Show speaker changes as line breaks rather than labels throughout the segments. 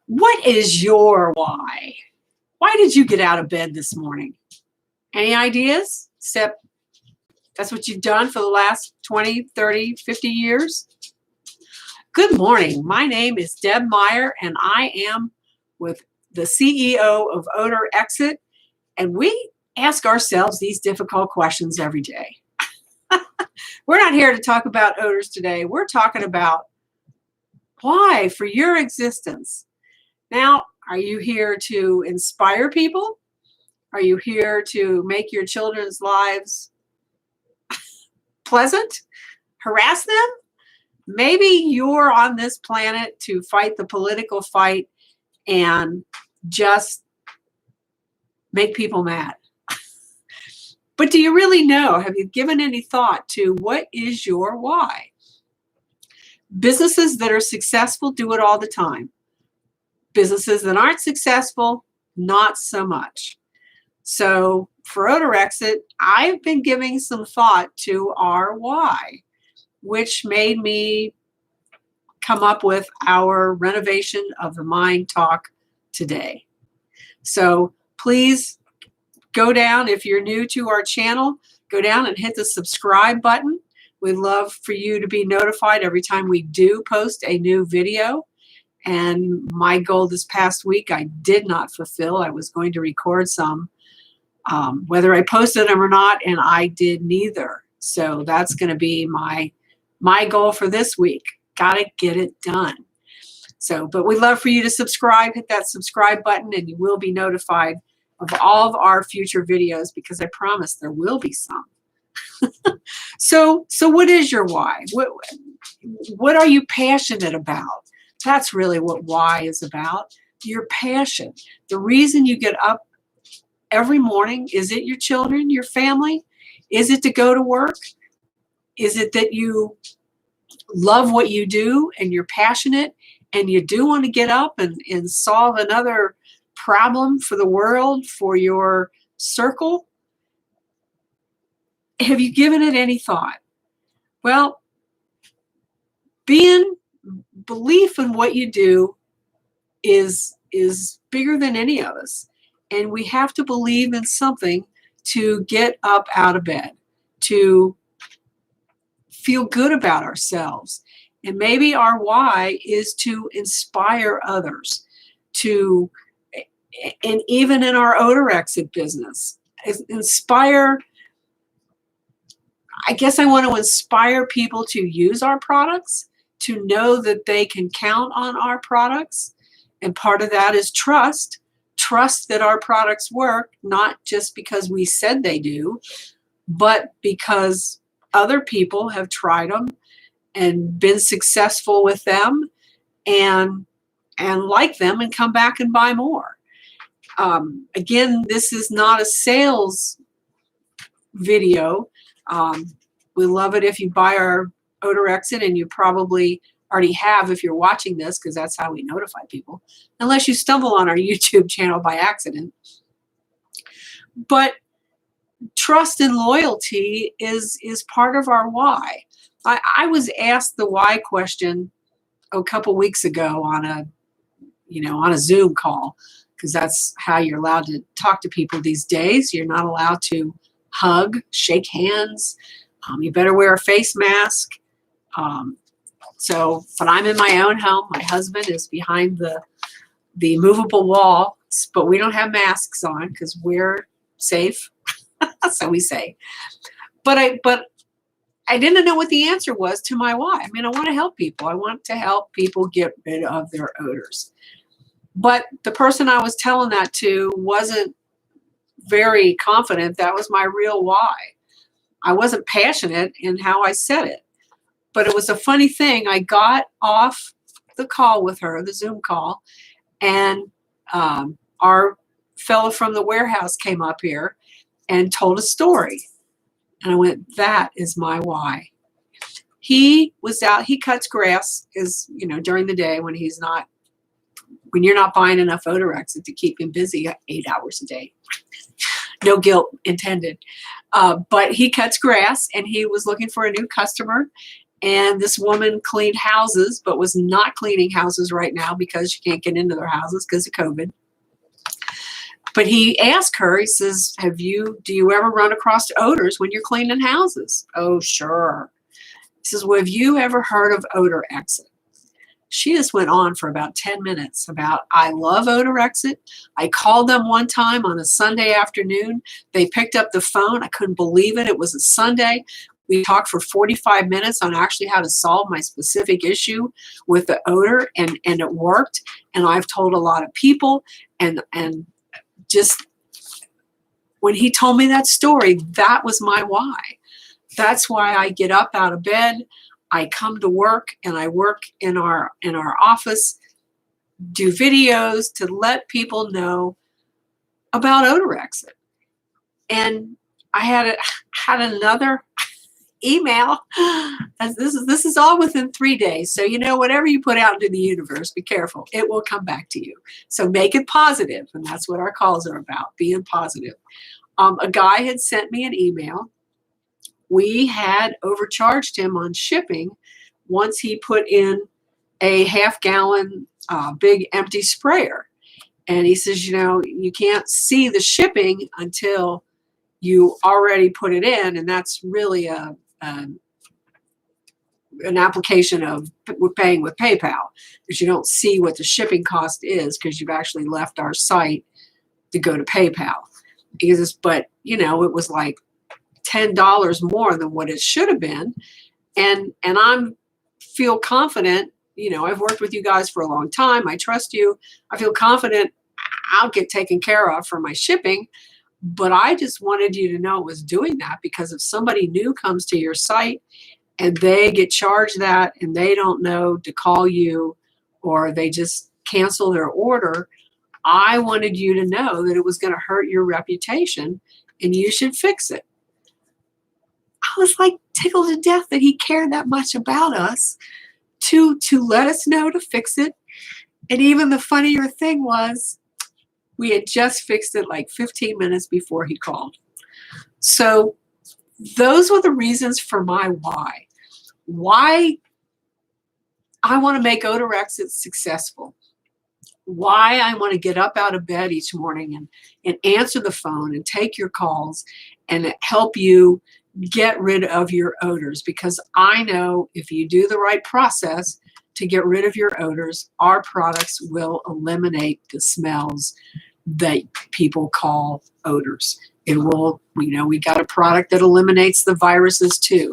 What is your why? Why did you get out of bed this morning? Any ideas? Except that's what you've done for the last 20, 30, 50 years? Good morning. My name is Deb Meyer, and I am with the CEO of OdorXit, and we ask ourselves these difficult questions every day. We're not here to talk about odors today. We're talking about why for your existence. Now, are you here to inspire people? Are you here to make your children's lives pleasant? Harass them? Maybe you're on this planet to fight the political fight and just make people mad. But do you really know? Have you given any thought to what is your why? Businesses that are successful do it all the time. Businesses that aren't successful, not so much. So for OdorXit, I've been giving some thought to our why, which made me come up with our renovation of the mind talk today. So please go down. If you're new to our channel, go down and hit the subscribe button. We'd love for you to be notified every time we do post a new video. And my goal this past week, I did not fulfill. I was going to record some, whether I posted them or not, and I did neither. So that's going to be my goal for this week. Got to get it done. So, but we'd love for you to subscribe, hit that subscribe button, and you will be notified of all of our future videos, because I promise there will be some. So what is your why? What are you passionate about? That's really what why is about. Your passion. The reason you get up every morning, is it your children, your family? Is it to go to work? Is it that you love what you do and you're passionate and you do want to get up and solve another problem for the world, for your circle? Have you given it any thought? Well, belief in what you do is bigger than any of us. And we have to believe in something to get up out of bed, to feel good about ourselves. And maybe our why is to inspire others, and even in our OdorXit business, inspire. I guess I want to inspire people to use our products, to know that they can count on our products. And part of that is trust that our products work, not just because we said they do, but because other people have tried them and been successful with them and like them and come back and buy more. Again, this is not a sales video. We love it if you buy our OdorXit, and you probably already have if you're watching this, because that's how we notify people, unless you stumble on our YouTube channel by accident. But trust and loyalty is part of our why. I was asked the why question a couple weeks ago on a Zoom call, because that's how you're allowed to talk to people these days. You're not allowed to hug, shake hands. You better wear a face mask. But I'm in my own home. My husband is behind the movable wall, but we don't have masks on because we're safe. So we say. But I didn't know what the answer was to my why. I mean, I want to help people. I want to help people get rid of their odors. But the person I was telling that to wasn't very confident that was my real why. I wasn't passionate in how I said it. But it was a funny thing. I got off the call with her, the Zoom call, and our fellow from the warehouse came up here and told a story. And I went, that is my why. He was out, he cuts grass during the day when you're not buying enough OdorXit to keep him busy 8 hours a day. No guilt intended. But he cuts grass, and he was looking for a new customer. And this woman cleaned houses, but was not cleaning houses right now because she can't get into their houses because of COVID. But he asked her, he says, do you ever run across odors when you're cleaning houses? Oh, sure. He says, well, have you ever heard of OdorXit? She just went on for about 10 minutes about, I love OdorXit. I called them one time on a Sunday afternoon. They picked up the phone. I couldn't believe it. It was a Sunday. We talked for 45 minutes on actually how to solve my specific issue with the odor, and it worked. And I've told a lot of people, and just when he told me that story, that was my why. That's why I get up out of bed. I come to work, and I work in our office, do videos to let people know about OdorXit. And I had another email. This is all within 3 days. So, whatever you put out into the universe, be careful. It will come back to you. So make it positive. And that's what our calls are about, being positive. A guy had sent me an email. We had overcharged him on shipping once he put in a half-gallon big empty sprayer. And he says, you can't see the shipping until you already put it in. And that's really an application of paying with PayPal, because you don't see what the shipping cost is because you've actually left our site to go to PayPal. But it was like $10 more than what it should have been. And I feel confident, I've worked with you guys for a long time. I trust you. I feel confident I'll get taken care of for my shipping. But I just wanted you to know it was doing that, because if somebody new comes to your site and they get charged that and they don't know to call you, or they just cancel their order, I wanted you to know that it was going to hurt your reputation and you should fix it. I was like tickled to death that he cared that much about us to let us know to fix it. And even the funnier thing was, we had just fixed it like 15 minutes before he called. So those were the reasons for my why. Why I want to make OdorXit successful. Why I want to get up out of bed each morning and answer the phone and take your calls and help you get rid of your odors. Because I know if you do the right process to get rid of your odors, our products will eliminate the smells that people call odors. It will, we got a product that eliminates the viruses too.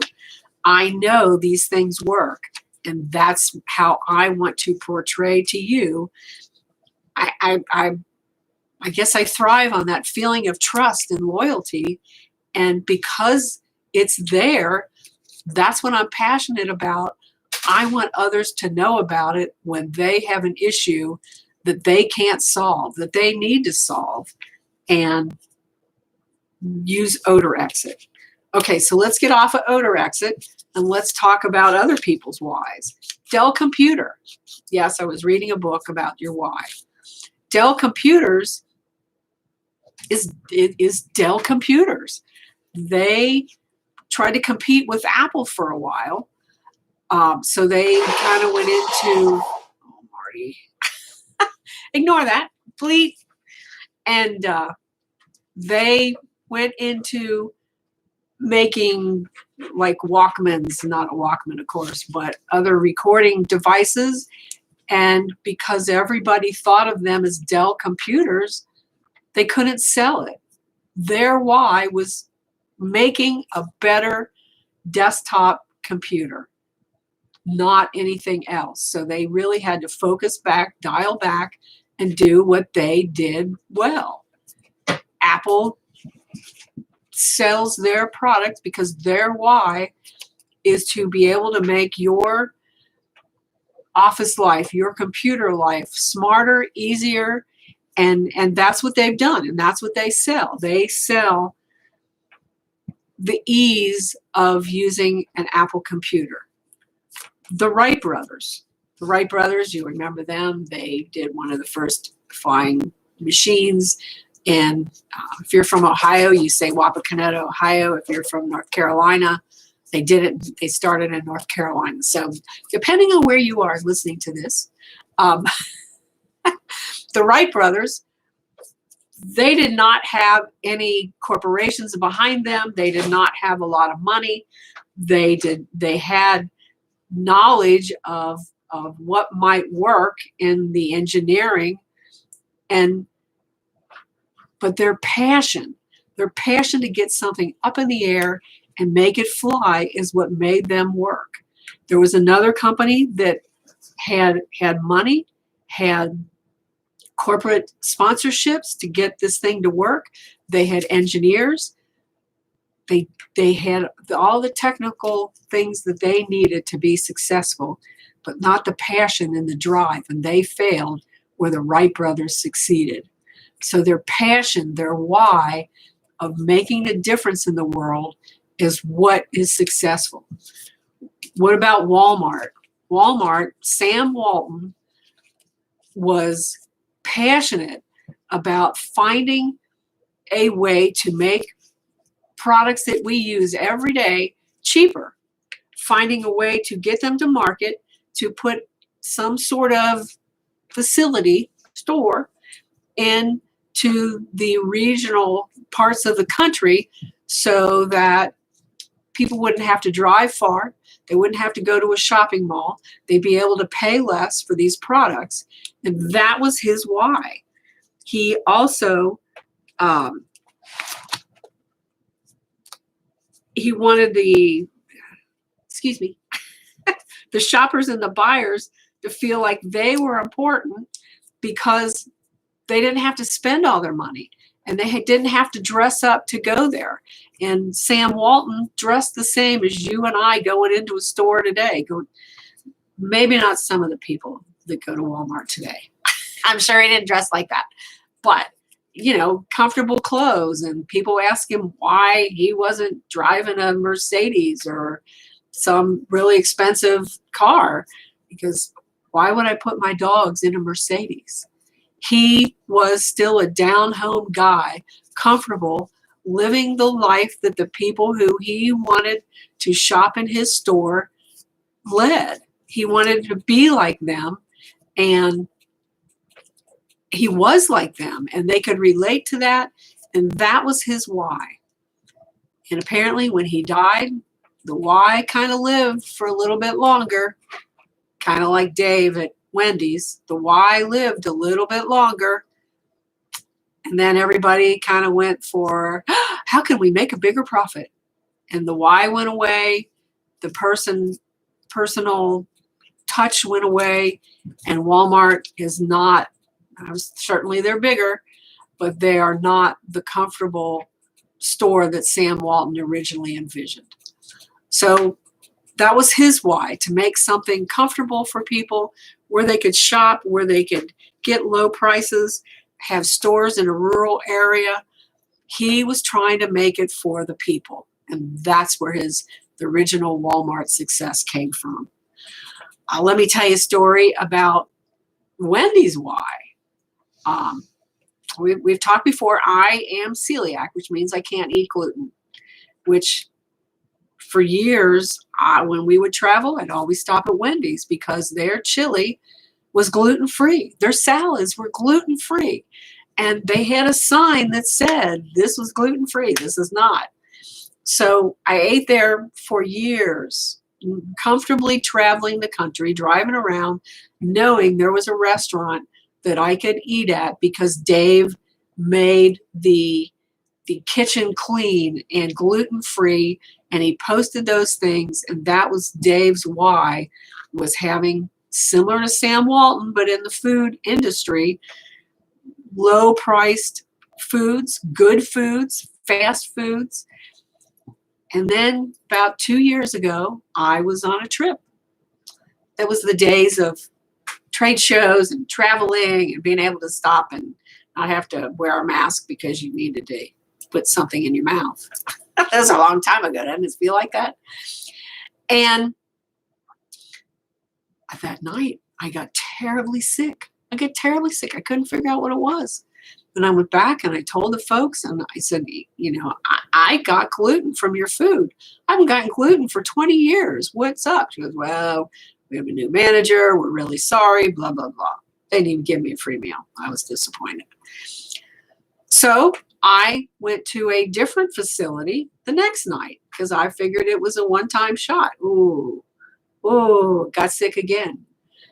I know these things work, and that's how I want to portray to you. I guess I thrive on that feeling of trust and loyalty, and because it's there, that's what I'm passionate about. I want others to know about it when they have an issue that they can't solve, that they need to solve, and use OdorXit. Okay, so let's get off of OdorXit and let's talk about other people's whys. Dell Computer. Yes, I was reading a book about your why. Dell Computers is Dell Computers. They tried to compete with Apple for a while. So they kind of went into, oh, Marty, ignore that, please. And they went into making like Walkmans, not a Walkman, of course, but other recording devices. And because everybody thought of them as Dell computers, they couldn't sell it. Their why was making a better desktop computer, not anything else. So they really had to focus back, dial back, and do what they did well. Apple sells their products because their why is to be able to make your office life, your computer life smarter, easier, and that's what they've done, and that's what they sell. They sell the ease of using an Apple computer. The Wright brothers. The Wright brothers, you remember them. They did one of the first flying machines. And if you're from Ohio, you say Wapakoneta, Ohio. If you're from North Carolina, They started in North Carolina. So depending on where you are listening to this, the Wright brothers, they did not have any corporations behind them. They did not have a lot of money. They had knowledge of what might work in the engineering, but their passion to get something up in the air and make it fly is what made them work. There was another company that had money, had corporate sponsorships to get this thing to work. They had engineers. They had all the technical things that they needed to be successful, but not the passion and the drive. And they failed where the Wright brothers succeeded. So their passion, their why of making a difference in the world is what is successful. What about Walmart? Walmart, Sam Walton was passionate about finding a way to make products that we use every day cheaper, finding a way to get them to market, to put some sort of facility, store, into the regional parts of the country so that people wouldn't have to drive far. They wouldn't have to go to a shopping mall. They'd be able to pay less for these products. And that was his why. He also, he wanted the shoppers and the buyers to feel like they were important because they didn't have to spend all their money and they didn't have to dress up to go there. And Sam Walton dressed the same as you and I going into a store today. Maybe not some of the people that go to Walmart today. I'm sure he didn't dress like that. But, comfortable clothes. And people ask him why he wasn't driving a Mercedes or some really expensive car. Because why would I put my dogs in a Mercedes? He was still a down-home guy, comfortable, living the life that the people who he wanted to shop in his store led. He wanted to be like them, and he was like them, and they could relate to that, and that was his why. And apparently when he died, the why kind of lived for a little bit longer, kind of like Dave at Wendy's. The why lived a little bit longer, and then everybody kind of went for, how can we make a bigger profit? And the why went away, the personal touch went away, and Walmart is not, certainly they're bigger, but they are not the comfortable store that Sam Walton originally envisioned. So that was his why, to make something comfortable for people, where they could shop, where they could get low prices, have stores in a rural area. He was trying to make it for the people. And that's where the original Walmart success came from. Let me tell you a story about Wendy's why. We've talked before, I am celiac, which means I can't eat gluten, which for years, when we would travel, I'd always stop at Wendy's because their chili was gluten-free. Their salads were gluten-free. And they had a sign that said, this was gluten-free, this is not. So I ate there for years, comfortably traveling the country, driving around, knowing there was a restaurant that I could eat at because Dave made the kitchen clean and gluten-free, and he posted those things, and that was Dave's why, was having, similar to Sam Walton, but in the food industry, low-priced foods, good foods, fast foods. And then about 2 years ago, I was on a trip. It was the days of trade shows and traveling and being able to stop and not have to wear a mask because you needed to put something in your mouth. That was a long time ago. Doesn't it feel like that? And that night, I got terribly sick. I couldn't figure out what it was. And I went back and I told the folks, and I said, you know, I got gluten from your food. I haven't gotten gluten for 20 years. What's up? She goes, well, we have a new manager. We're really sorry, blah, blah, blah. They didn't even give me a free meal. I was disappointed. So I went to a different facility the next night because I figured it was a one-time shot. Ooh, got sick again.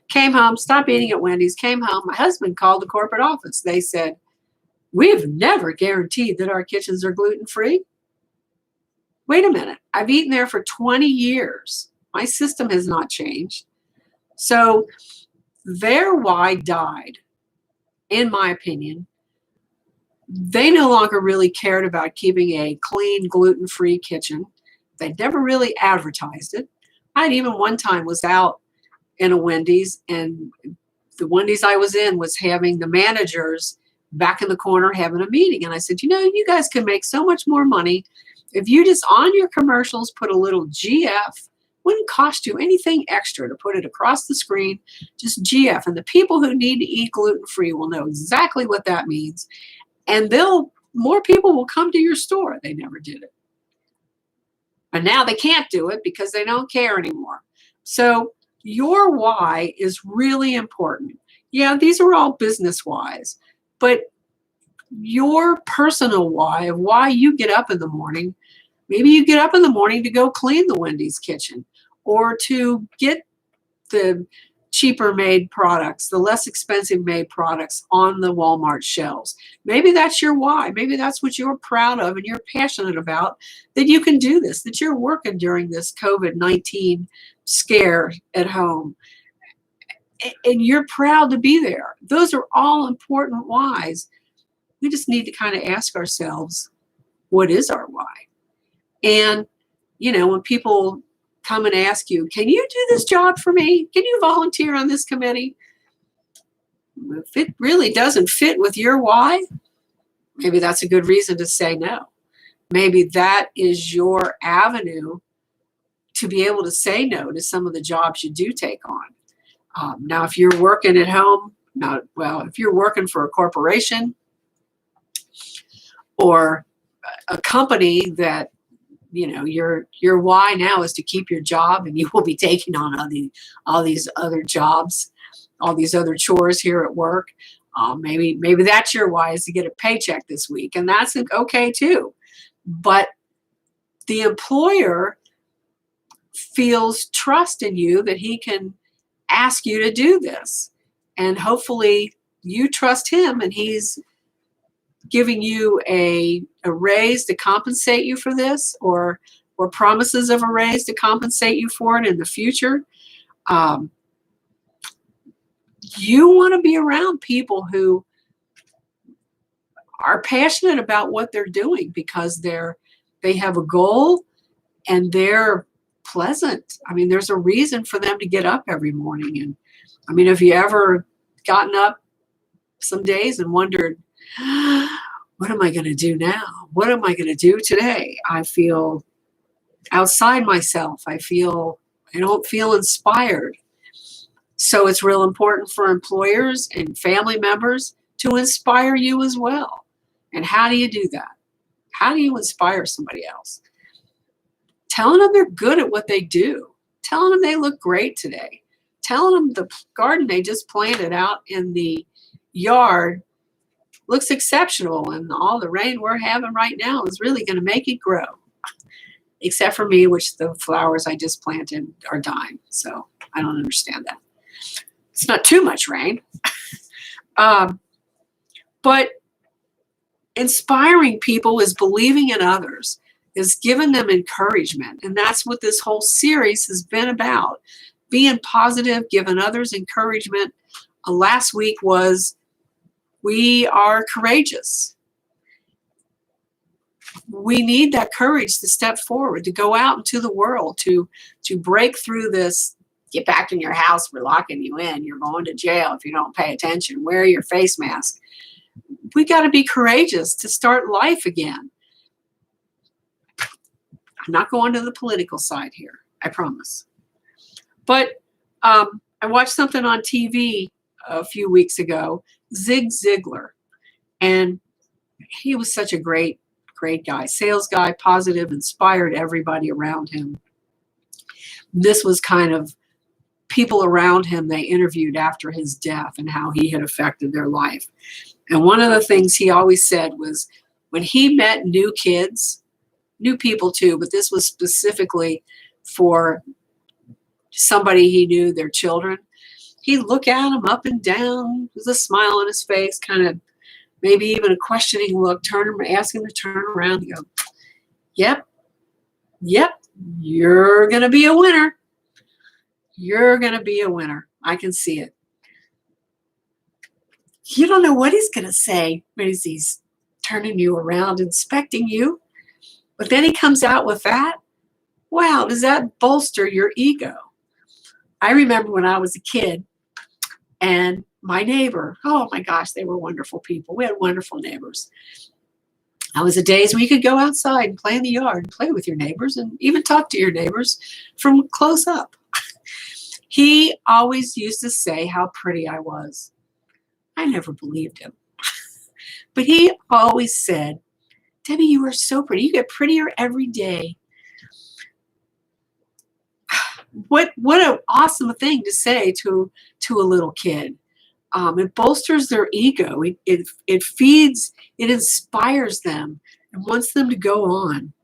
Came home, stopped eating at Wendy's, came home. My husband called the corporate office. They said, we've never guaranteed that our kitchens are gluten-free. Wait a minute. I've eaten there for 20 years. My system has not changed. So their why died, in my opinion. They no longer really cared about keeping a clean, gluten-free kitchen. They never really advertised it. I even one time was out in a Wendy's, and the Wendy's I was in was having the managers back in the corner having a meeting. And I said, you know, you guys can make so much more money if you just on your commercials put a little GF. Wouldn't cost you anything extra to put it across the screen, just GF. And the people who need to eat gluten-free will know exactly what that means. And more people will come to your store. They never did it. And now they can't do it because they don't care anymore. So your why is really important. Yeah, these are all business whys, but your personal why of why you get up in the morning, maybe you get up in the morning to go clean the Wendy's kitchen or to get the cheaper made products, the less expensive made products on the Walmart shelves. Maybe that's your why. Maybe that's what you're proud of and you're passionate about, that you can do this, that you're working during this COVID-19 scare at home. And you're proud to be there. Those are all important whys. We just need to kind of ask ourselves, what is our why? And, you know, when people come and ask you, can you do this job for me? Can you volunteer on this committee? If it really doesn't fit with your why, maybe that's a good reason to say no. Maybe that is your avenue to be able to say no to some of the jobs you do take on. Now, if you're working at home, if you're working for a corporation or a company that, you know, your why now is to keep your job, and you will be taking on all these other jobs, all these other chores here at work. Maybe that's your why, is to get a paycheck this week, and that's okay too. But the employer feels trust in you that he can ask you to do this, and hopefully you trust him, and he's giving you a raise to compensate you for this, or promises of a raise to compensate you for it in the future. You want to be around people who are passionate about what they're doing because they have a goal and they're pleasant. I mean, there's a reason for them to get up every morning. And I mean, have you ever gotten up some days and wondered, what am I going to do now? What am I going to do today? I feel outside myself. I don't feel inspired. So it's real important for employers and family members to inspire you as well. And how do you do that? How do you inspire somebody else? Telling them they're good at what they do. Telling them they look great today. Telling them the garden they just planted out in the yard looks exceptional, and all the rain we're having right now is really going to make it grow. Except for me, which the flowers I just planted are dying. So I don't understand that. It's not too much rain. But inspiring people is believing in others, is giving them encouragement. And that's what this whole series has been about. Being positive, giving others encouragement. Last week was, we are courageous. We need that courage to step forward, to go out into the world, to break through this. Get back in your house, we're locking you in. You're going to jail if you don't pay attention. Wear your face mask. We got to be courageous to start life again. I'm not going to the political side here, I promise. But I watched something on TV a few weeks ago, Zig Ziglar. And he was such a great guy, sales guy, positive, inspired everybody around him. This was kind of people around him they interviewed after his death and how he had affected their life. And one of the things he always said was when he met new kids, new people too, but this was specifically for somebody he knew, their children, he'd look at them up and down with a smile on his face, kind of maybe even a questioning look, ask him to turn around and go, yep, you're going to be a winner. You're going to be a winner. I can see it. You don't know what he's going to say when he's turning you around, inspecting you. But then he comes out with that. Wow, does that bolster your ego? I remember when I was a kid and my neighbor, oh my gosh, they were wonderful people. We had wonderful neighbors. That was the days where you could go outside and play in the yard, and play with your neighbors, and even talk to your neighbors from close up. He always used to say how pretty I was. I never believed him. But he always said, Debbie, you are so pretty. You get prettier every day. What an awesome thing to say to a little kid. It bolsters their ego. It feeds, it inspires them and wants them to go on.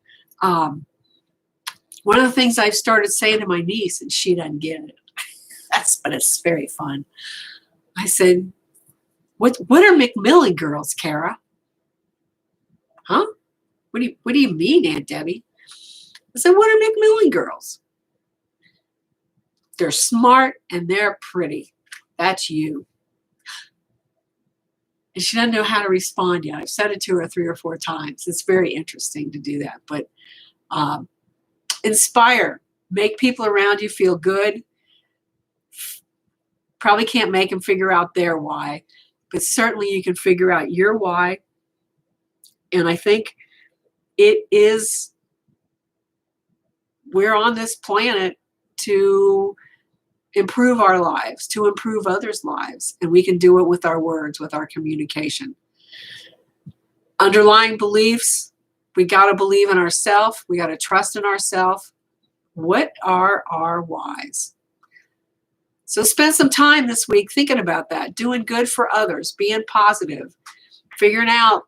One of the things I've started saying to my niece, and she doesn't get it, but it's very fun. I said, what are McMillan girls, Kara? Huh? What do you mean, Aunt Debbie? I said, what are McMillan girls? They're smart and they're pretty. That's you. And she doesn't know how to respond yet. I've said it to her 3 or 4 times. It's very interesting to do that. But inspire. Make people around you feel good. Probably can't make them figure out their why, but certainly you can figure out your why. And I think we're on this planet to improve our lives, to improve others' lives. And we can do it with our words, with our communication. Underlying beliefs, we got to believe in ourselves. We got to trust in ourselves. What are our whys? So spend some time this week thinking about that, doing good for others, being positive, figuring out,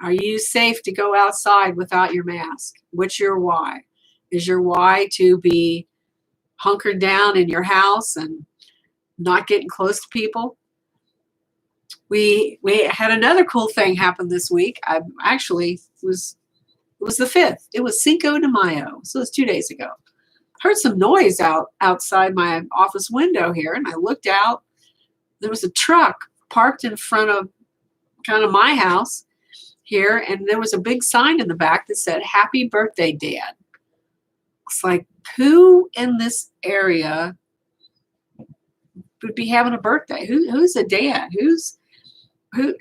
are you safe to go outside without your mask? What's your why? Is your why to be hunkered down in your house and not getting close to people? We had another cool thing happen this week. It was the 5th. It was Cinco de Mayo. So it was 2 days ago. Heard some noise outside my office window here, and I looked out. There was a truck parked in front of kind of my house here, and there was a big sign in the back that said, "Happy Birthday, Dad." It's like, who in this area would be having a birthday? Who's a dad? Who?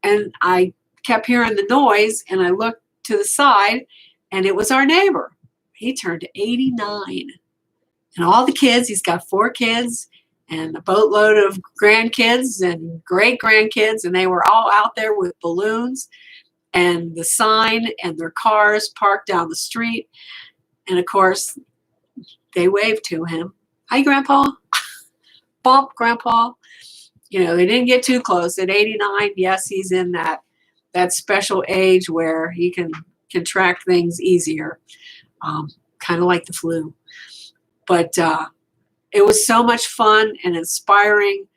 And I kept hearing the noise, and I looked to the side, and it was our neighbor. He turned 89. And all the kids, he's got 4 kids and a boatload of grandkids and great-grandkids, and they were all out there with balloons and the sign and their cars parked down the street. And, of course, they waved to him. Hi, Grandpa. Bump, Grandpa. You know, they didn't get too close. At 89, yes, he's in that special age where he can contract things easier. Kind of like the flu. But it was so much fun and inspiring,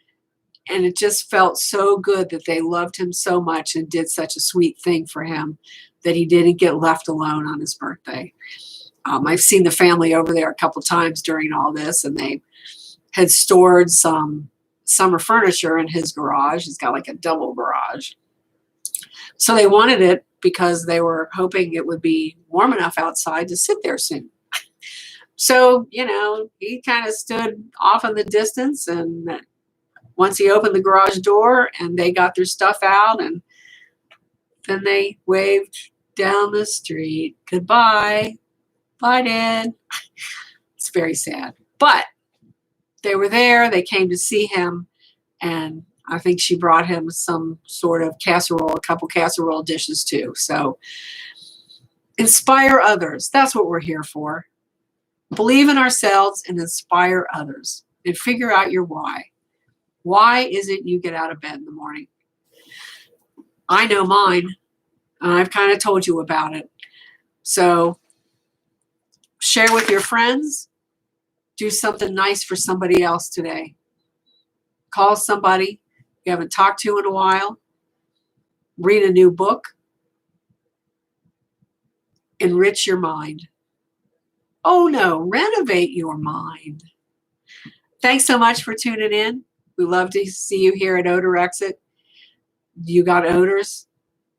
and it just felt so good that they loved him so much and did such a sweet thing for him that he didn't get left alone on his birthday. I've seen the family over there a couple times during all this, and they had stored some summer furniture in his garage. He's got like a double garage. So they wanted it because they were hoping it would be warm enough outside to sit there soon. So, you know, he kind of stood off in the distance, and once he opened the garage door and they got their stuff out, and then they waved down the street. Goodbye. Bye, Dad. It's very sad. But they were there. They came to see him, and I think she brought him some sort of casserole, a couple casserole dishes too. So inspire others. That's what we're here for. Believe in ourselves and inspire others and figure out your why. Why is it you get out of bed in the morning? I know mine. I've kind of told you about it. So share with your friends. Do something nice for somebody else today. Call somebody you haven't talked to in a while. Read a new book. Enrich your mind. Oh no, renovate your mind. Thanks so much for tuning in. We love to see you here at OdorXit. You got odors?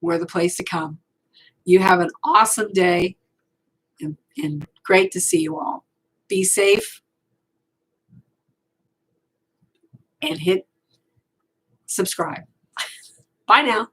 We're the place to come. You have an awesome day and great to see you all. Be safe and hit subscribe. Bye now.